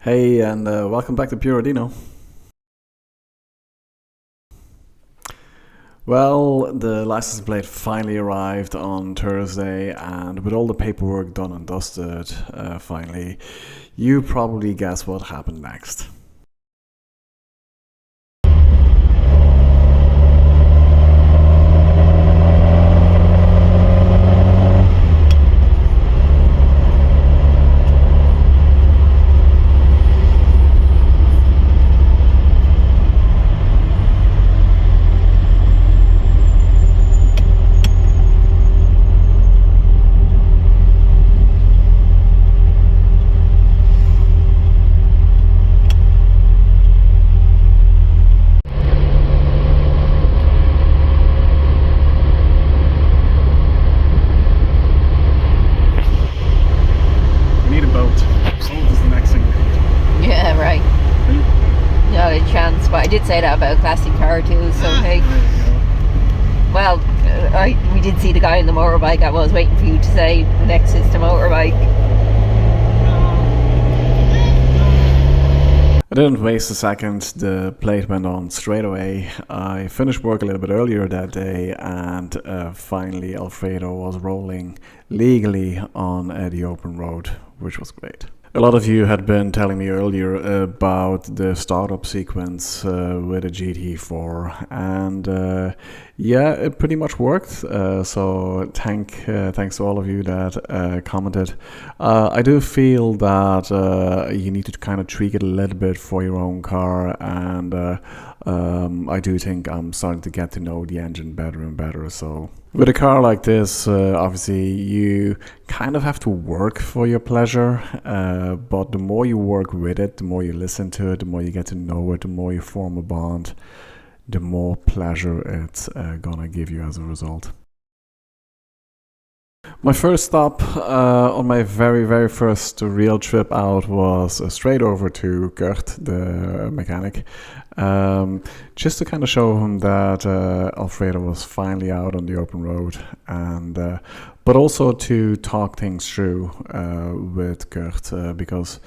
Hey, and welcome back to Puro Dino. Well, the license plate finally arrived on Thursday, and with all the paperwork done and dusted, finally, you probably guess what happened next. We need a boat. Boat is the next thing. Yeah, right. Not a chance, but I did say that about a classic car too, so hey. Well, we did see the guy on the motorbike. I was waiting for you to say next is the motorbike. I didn't waste a second, the plate went on straight away. I finished work a little bit earlier that day, and finally Alfredo was rolling legally on the open road, which was great. A lot of you had been telling me earlier about the startup sequence with a GT4, and yeah, it pretty much worked. So thanks to all of you that commented. I do feel that you need to kind of tweak it a little bit for your own car, and I do think I'm starting to get to know the engine better and better. So with a car like this, obviously you kind of have to work for your pleasure, but the more you work with it, the more you listen to it, the more you get to know it, the more you form a bond, the more pleasure it's gonna give you as a result. My first stop on my very first real trip out was straight over to Kurt, the mechanic, just to kind of show him that Alfredo was finally out on the open road, and but also to talk things through with Kurt, because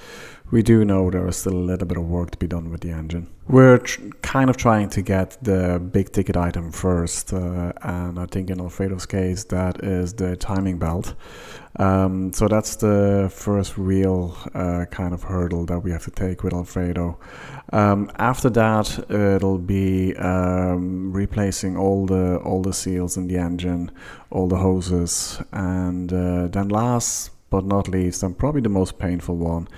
we do know there is still a little bit of work to be done with the engine. We're kind of trying to get the big ticket item first, and I think in Alfredo's case that is the timing belt. So that's the first real kind of hurdle that we have to take with Alfredo. After that, it'll be replacing all the seals in the engine, all the hoses, and then last but not least, and probably the most painful one,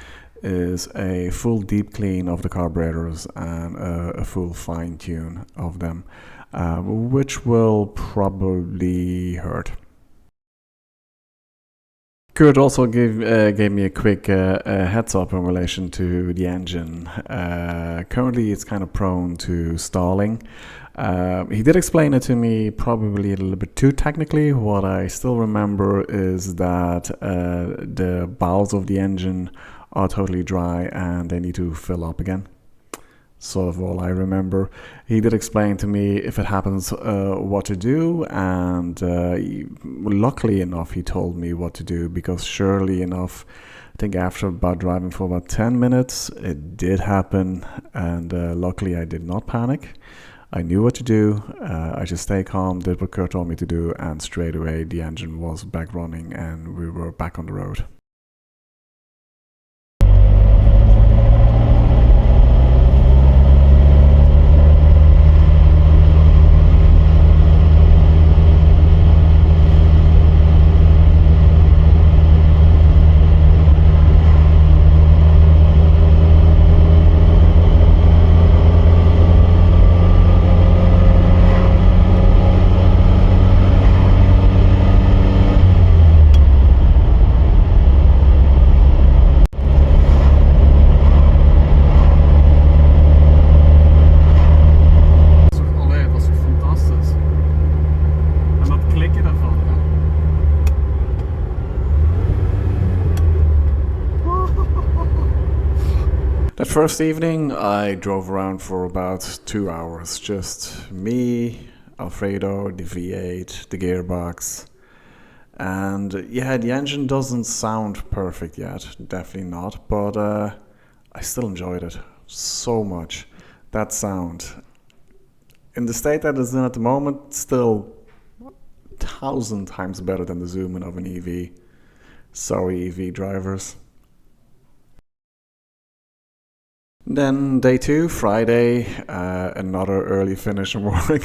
is a full deep clean of the carburetors and a full fine tune of them, which will probably hurt. Kurt also gave me a quick heads up in relation to the engine. Currently it's kind of prone to stalling. He did explain it to me probably a little bit too technically. What I still remember is that the valves of the engine are totally dry and they need to fill up again. Sort of all I remember. He did explain to me if it happens what to do, and luckily enough he told me what to do, because surely enough, I think after about driving for about 10 minutes it did happen, and luckily I did not panic. I knew what to do. I just stayed calm, did what Kurt told me to do, and straight away the engine was back running and we were back on the road. That first evening, I drove around for about 2 hours. Just me, Alfredo, the V8, the gearbox. And yeah, the engine doesn't sound perfect yet, definitely not. But I still enjoyed it so much. That sound. In the state that it's in at the moment, still 1,000 times better than the zoom in of an EV. Sorry, EV drivers. Then day 2, Friday, another early finish in work,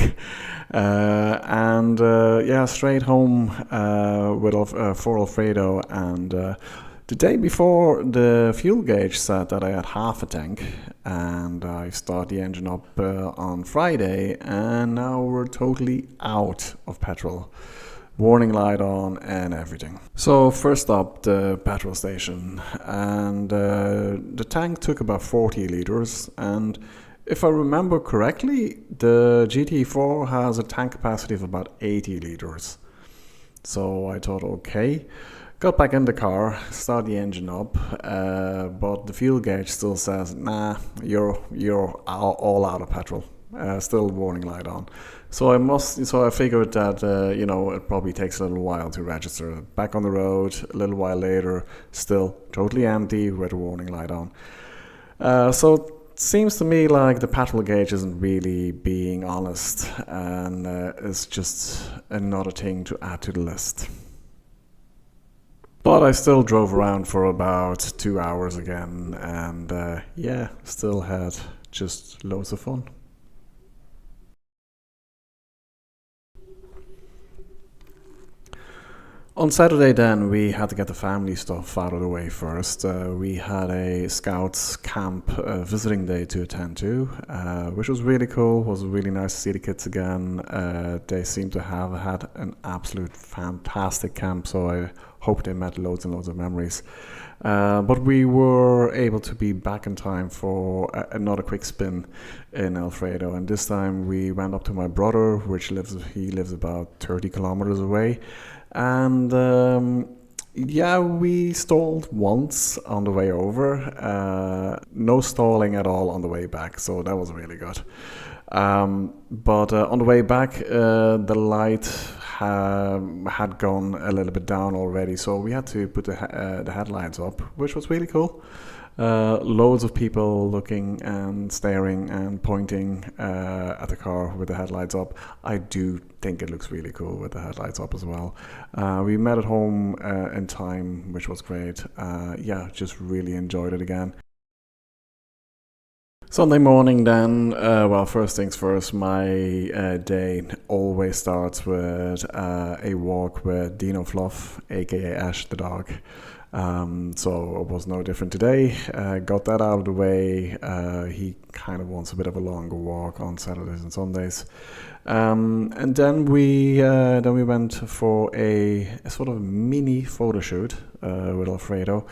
and yeah, straight home for Alfredo. And the day before, the fuel gauge said that I had half a tank, and I start the engine up on Friday, and now we're totally out of petrol. Warning light on and everything. So first up, the petrol station, and the tank took about 40 liters, and if I remember correctly, the GT4 has a tank capacity of about 80 liters. So I thought, okay, got back in the car, start the engine up, but the fuel gauge still says, nah, you're all out of petrol. Still warning light on. So I figured that it probably takes a little while to register. Back on the road, a little while later, still totally empty with a warning light on. So it seems to me like the petrol gauge isn't really being honest, and it's just another thing to add to the list. But I still drove around for about 2 hours again, and yeah, still had just loads of fun. On Saturday then, we had to get the family stuff out of the way first. We had a Scouts camp visiting day to attend to, which was really cool. It was really nice to see the kids again. They seem to have had an absolute fantastic camp, so I hope they met loads and loads of memories. But we were able to be back in time for another quick spin in Alfredo, and this time we went up to my brother, he lives about 30 kilometers away. And yeah, we stalled once on the way over, no stalling at all on the way back, so that was really good. But on the way back, the light had gone a little bit down already, so we had to put the headlights up, which was really cool. Loads of people looking and staring and pointing at the car with the headlights up. I do think it looks really cool with the headlights up as well. We met at home in time, which was great. Yeah, just really enjoyed it again. Sunday morning then, well, first things first, my day always starts with a walk with Dino Fluff, aka Ash the dog. So it was no different today. Got that out of the way. He kind of wants a bit of a longer walk on Saturdays and Sundays. And then we went for a sort of mini photo shoot with Alfredo.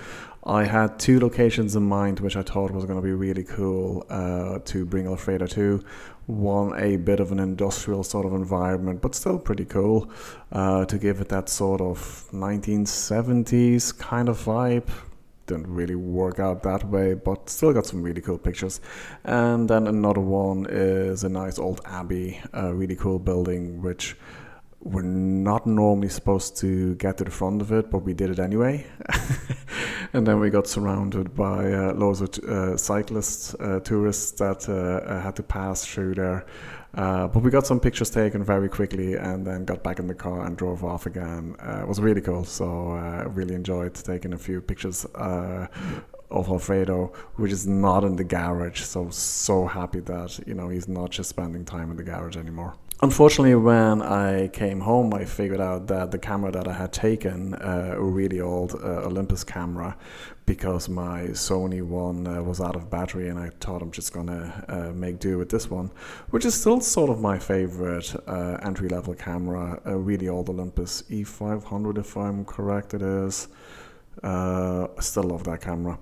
I had 2 locations in mind which I thought was going to be really cool to bring Alfredo to. One, a bit of an industrial sort of environment, but still pretty cool, to give it that sort of 1970s kind of vibe. Didn't really work out that way, but still got some really cool pictures. And then another one is a nice old abbey, a really cool building, which we're not normally supposed to get to the front of it, but we did it anyway. And then we got surrounded by loads of cyclists, tourists that had to pass through there. But we got some pictures taken very quickly and then got back in the car and drove off again. It was really cool, so I really enjoyed taking a few pictures of Alfredo, which is not in the garage. So happy that he's not just spending time in the garage anymore. Unfortunately, when I came home, I figured out that the camera that I had taken, a really old Olympus camera, because my Sony one was out of battery, and I thought I'm just gonna make do with this one, which is still sort of my favorite entry-level camera, a really old Olympus E500, if I'm correct it is. I still love that camera.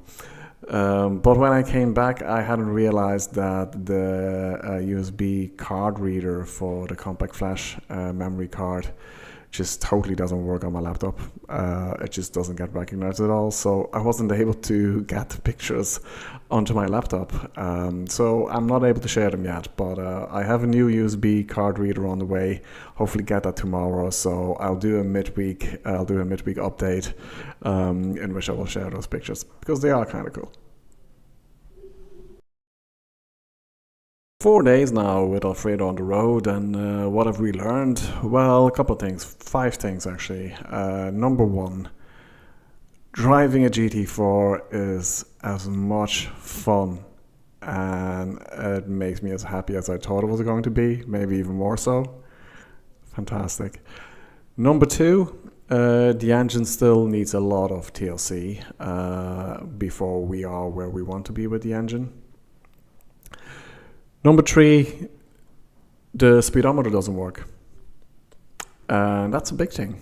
But when I came back, I hadn't realized that the USB card reader for the compact flash memory card just totally doesn't work on my laptop. It just doesn't get recognized at all. So I wasn't able to get the pictures onto my laptop. So I'm not able to share them yet, but I have a new USB card reader on the way. Hopefully get that tomorrow. So I'll do a midweek update in which I will share those pictures because they are kind of cool. 4 days now with Alfredo on the road, and what have we learned? Well, a couple of things, 5 things actually. Number one, driving a GT4 is as much fun and it makes me as happy as I thought it was going to be, maybe even more so. Fantastic. Number two, the engine still needs a lot of TLC before we are where we want to be with the engine. Number three, the speedometer doesn't work. And that's a big thing.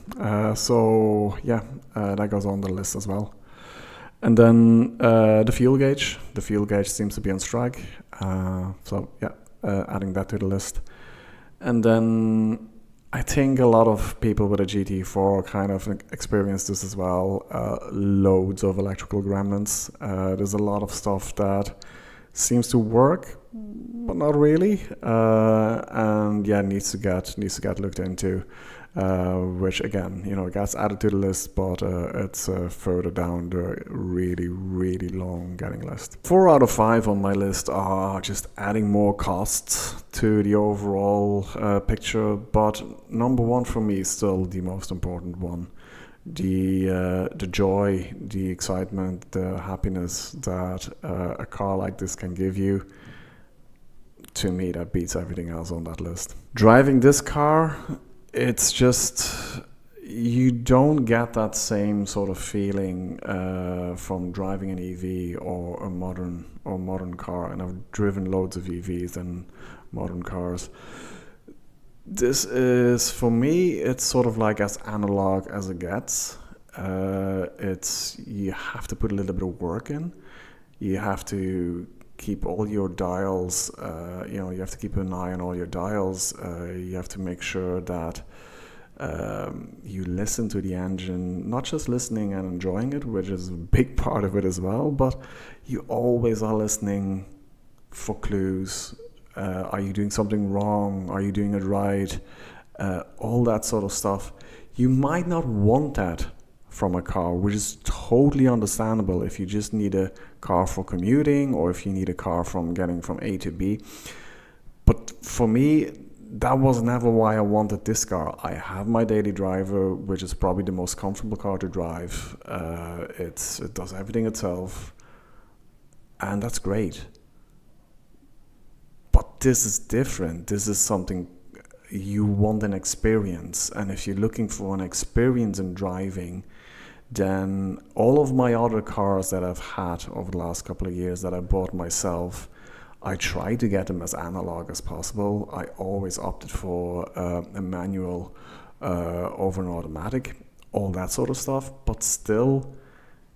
So yeah, that goes on the list as well. And then the fuel gauge. The fuel gauge seems to be on strike. So yeah, adding that to the list. And then I think a lot of people with a GT4 kind of experience this as well. Loads of electrical gremlins. There's a lot of stuff that seems to work, but not really. And yeah, needs to get looked into. Which again, gets added to the list, but it's further down the really long getting list. 4 out of 5 on my list are just adding more costs to the overall picture, but number one for me is still the most important one. The joy, the excitement, the happiness that a car like this can give you. To me, that beats everything else on that list. Driving this car, it's just, you don't get that same sort of feeling from driving an EV or a modern car. And I've driven loads of EVs and modern cars. This is, for me, it's sort of like as analog as it gets. You have to put a little bit of work in. You have to keep all your dials, you have to keep an eye on all your dials. You have to make sure that you listen to the engine, not just listening and enjoying it, which is a big part of it as well, but you always are listening for clues. Are you doing something wrong? Are you doing it right? All that sort of stuff. You might not want that from a car, which is totally understandable if you just need a car for commuting or if you need a car from getting from A to B. But for me, that was never why I wanted this car. I have my daily driver, which is probably the most comfortable car to drive. It does everything itself, and that's great. But this is different. This is something you want, an experience, and if you're looking for an experience in driving, then all of my other cars that I've had over the last couple of years that I bought myself, I try to get them as analog as possible. I always opted for a manual over an automatic, all that sort of stuff, but still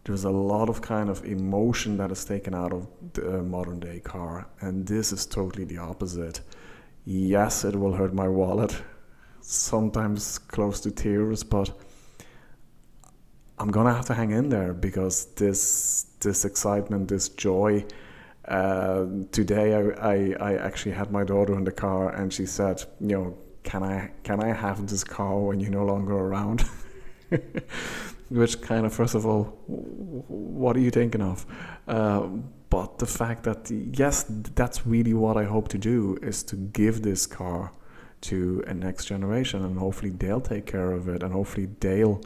there's a lot of kind of emotion that is taken out of the modern day car, and this is totally the opposite. Yes, it will hurt my wallet, sometimes close to tears, but I'm gonna have to hang in there because this excitement, this joy. Today I actually had my daughter in the car and she said, can I have this car when you're no longer around? Which kind of, first of all, what are you thinking of? But the fact that, yes, that's really what I hope to do, is to give this car to a next generation, and hopefully they'll take care of it, and hopefully they'll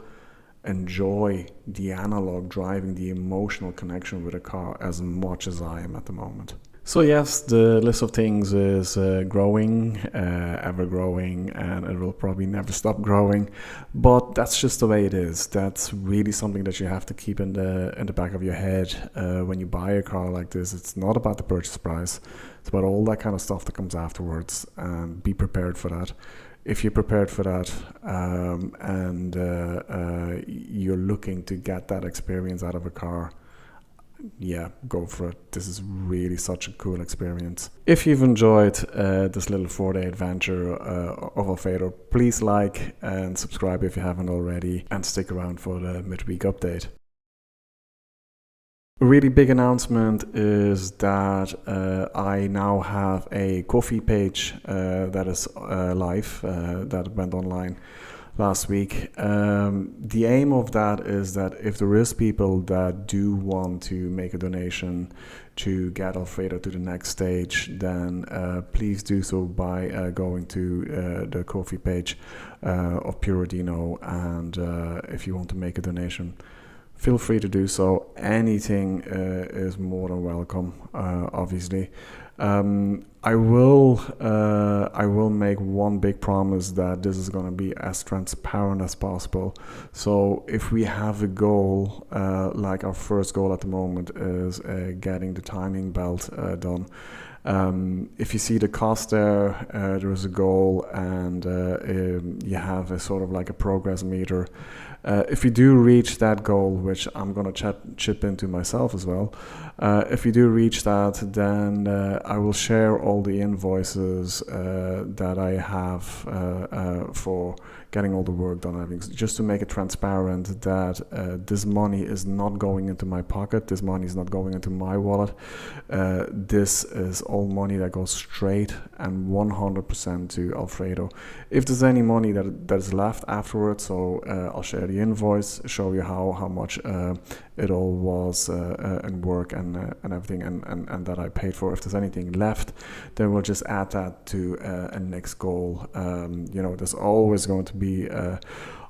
enjoy the analog driving, the emotional connection with a car as much as I am at the moment. So yes, the list of things is growing, ever growing, and it will probably never stop growing. But that's just the way it is. That's really something that you have to keep in the back of your head when you buy a car like this. It's not about the purchase price. It's about all that kind of stuff that comes afterwards, and be prepared for that. If you're prepared for that and you're looking to get that experience out of a car, yeah, go for it. This is really such a cool experience. If you've enjoyed this little 4-day adventure of Alfredo, please like and subscribe if you haven't already, and stick around for the midweek update. A really big announcement is that I now have a coffee page that is live, that went online last week. The aim of that is that if there is people that do want to make a donation to get Alfredo to the next stage, then please do so by going to the Ko-fi page of Puro Dino, and if you want to make a donation, feel free to do so. Anything is more than welcome, obviously. I will make one big promise that this is going to be as transparent as possible. So if we have a goal, like our first goal at the moment is getting the timing belt done. If you see the cost there, there is a goal, and you have a sort of like a progress meter. If you do reach that goal, which I'm going to chip into myself as well, if you do reach that, then I will share all the invoices that I have for getting all the work done, just to make it transparent that this money is not going into my pocket, this money is not going into my wallet. This is all money that goes straight and 100% to Alfredo. If there's any money that is left afterwards, so I'll share the invoice, show you how much it all was in work and everything, and that I paid for. If there's anything left, then we'll just add that to a next goal. There's always going to be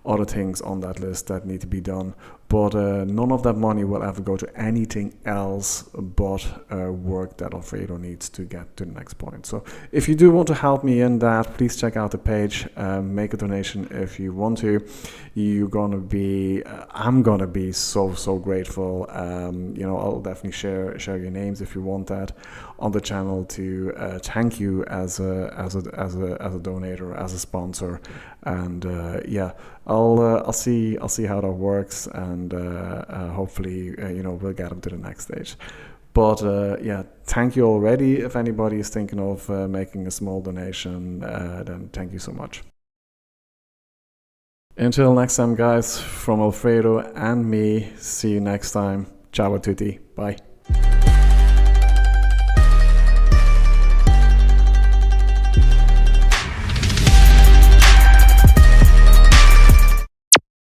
other things on that list that need to be done, but none of that money will ever go to anything else but work that Alfredo needs to get to the next point. So if you do want to help me in that, please check out the page, make a donation if you want to. I'm gonna be so grateful. I'll definitely share your names if you want that on the channel to thank you as a donator, as a sponsor, and I'll see how that works, and hopefully we'll get them to the next stage. But thank you already. If anybody is thinking of making a small donation, then thank you so much. Until next time, guys, from Alfredo and me, see you next time. Ciao a tutti. Bye.